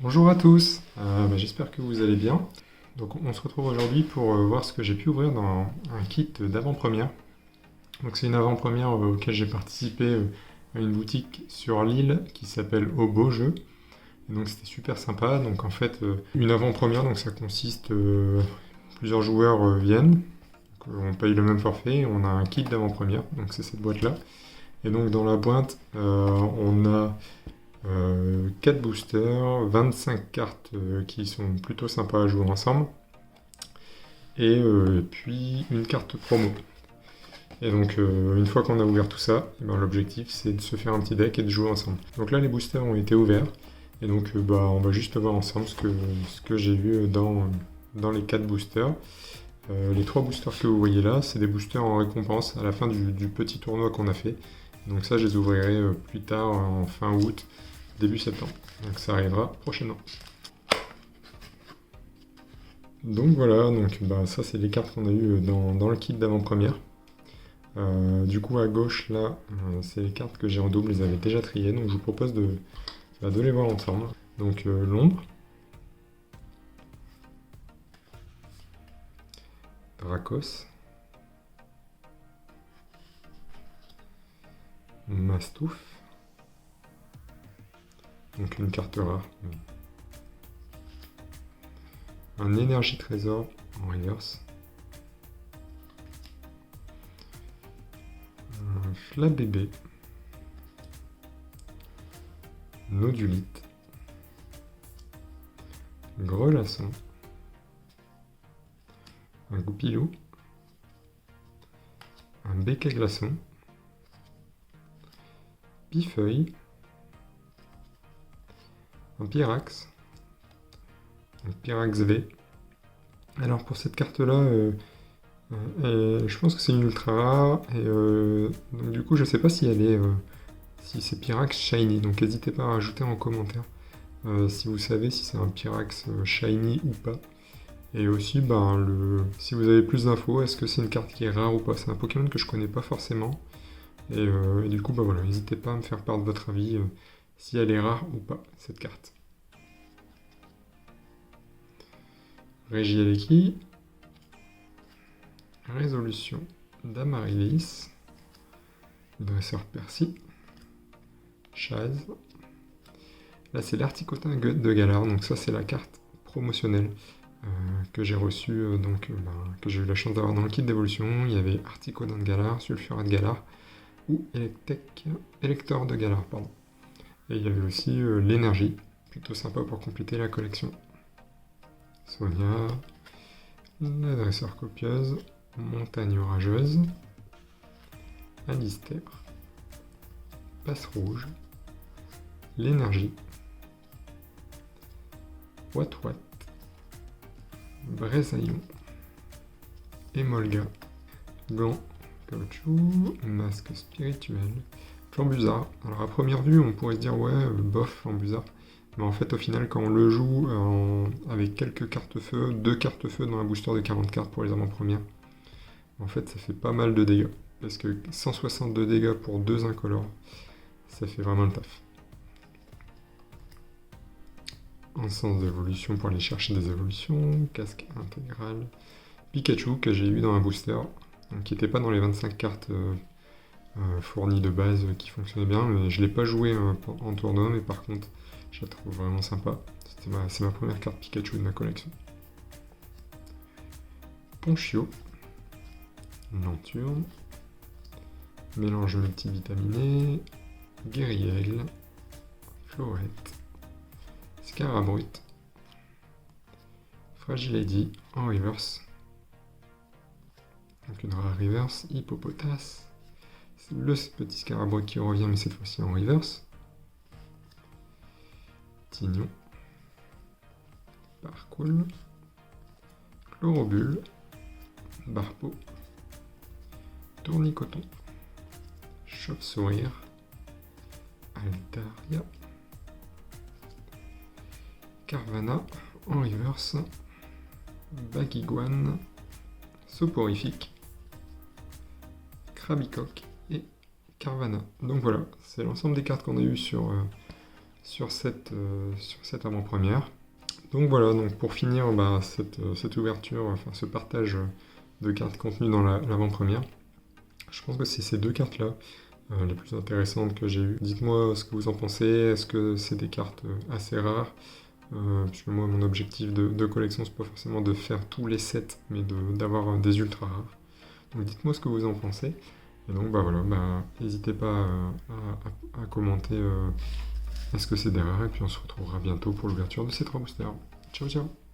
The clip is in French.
Bonjour à tous, j'espère que vous allez bien. Donc on se retrouve aujourd'hui pour voir ce que j'ai pu ouvrir dans un kit d'avant-première. Donc c'est une avant-première auquel j'ai participé à une boutique sur Lille qui s'appelle Au Beau Jeu. Et donc c'était super sympa. Donc en fait une avant-première, donc ça consiste, plusieurs joueurs viennent, donc, on paye le même forfait, et on a un kit d'avant-première, donc c'est cette boîte-là. Et donc dans la boîte on a 4 boosters, 25 cartes qui sont plutôt sympas à jouer ensemble, et puis une carte promo. Et donc une fois qu'on a ouvert tout ça, eh ben, l'objectif c'est de se faire un petit deck et de jouer ensemble. Donc là les boosters ont été ouverts, et donc on va juste voir ensemble ce que j'ai vu dans les 4 boosters. Les 3 boosters que vous voyez là, c'est des boosters en récompense à la fin du petit tournoi qu'on a fait. Donc ça je les ouvrirai plus tard en fin août, début septembre. Donc ça arrivera prochainement. Donc voilà, ça c'est les cartes qu'on a eues dans le kit d'avant-première. Du coup à gauche là, c'est les cartes que j'ai en double, je les avais déjà triées, donc je vous propose de les voir ensemble. Donc l'ombre, Dracos, Mastouf, donc une carte rare, un énergie trésor en reverse, un Flabébé, Nodulite, Grelasson, un Goupilou, un Béquet Glaçon, Pifeuille, un Pyrax, un Pyrax V. Alors pour cette carte là, je pense que c'est une ultra rare, et donc du coup je sais pas si elle est si c'est Pyrax Shiny, donc n'hésitez pas à rajouter en commentaire si vous savez si c'est un Pyrax Shiny ou pas. Et aussi, si vous avez plus d'infos, est-ce que c'est une carte qui est rare ou pas? C'est un Pokémon que je connais pas forcément. Et du coup, voilà, n'hésitez pas à me faire part de votre avis si elle est rare ou pas, cette carte. Regieleki, Résolution d'Amaryllis, Dresseur Percy, Chaz. Là, c'est l'Articotin de Galar, donc ça, c'est la carte promotionnelle que j'ai reçue, que j'ai eu la chance d'avoir dans le kit d'évolution. Il y avait Articotin de Galar, Sulfurat de Galar, ou Elector de Galar, pardon. Et il y avait aussi l'énergie, plutôt sympa pour compléter la collection. Sonia, la dresseur copieuse, montagne orageuse, Alistair, passe rouge, l'énergie, Wat, Brésaillon, Emolga, gant, caoutchouc, masque spirituel, Flambusard. Alors à première vue, on pourrait se dire ouais, bof, Flambusard. Mais en fait, au final, quand on le joue avec quelques cartes feu, 2 cartes feu dans un booster de 40 cartes pour les avant-premières, en fait, ça fait pas mal de dégâts. Parce que 162 dégâts pour 2 incolores, ça fait vraiment le taf. Un sens d'évolution pour aller chercher des évolutions, casque intégral, Pikachu que j'ai eu dans un booster, donc qui n'était pas dans les 25 cartes fournies de base qui fonctionnaient bien, mais je ne l'ai pas joué en tournoi, mais par contre, je la trouve vraiment sympa. C'est ma première carte Pikachu de ma collection. Ponchio, Lanturne, mélange multivitaminé, Guériel, Florette, Scarabrute, Fragile Lady en reverse, donc une rare reverse, Hippopotas, c'est le petit Scarabrute qui revient mais cette fois-ci en reverse, Tignon, Parcoul, Chlorobule, Barpeau, Tournicoton, Chauve-sourire, Altaria, Carvana en reverse, Baguiguane, Soporifique, Krabicoque et Carvana. Donc voilà, c'est l'ensemble des cartes qu'on a eues sur sur cette avant-première. Donc voilà, donc pour finir cette ouverture, enfin ce partage de cartes contenues dans l'avant-première, je pense que c'est ces deux cartes-là les plus intéressantes que j'ai eues. Dites-moi ce que vous en pensez, est-ce que c'est des cartes assez rares puisque moi mon objectif de collection c'est pas forcément de faire tous les sets, mais d'avoir des ultra rares. Donc dites-moi ce que vous en pensez. Et donc voilà, n'hésitez pas à commenter est-ce que c'est des rares, et puis on se retrouvera bientôt pour l'ouverture de ces 3 boosters. Ciao ciao.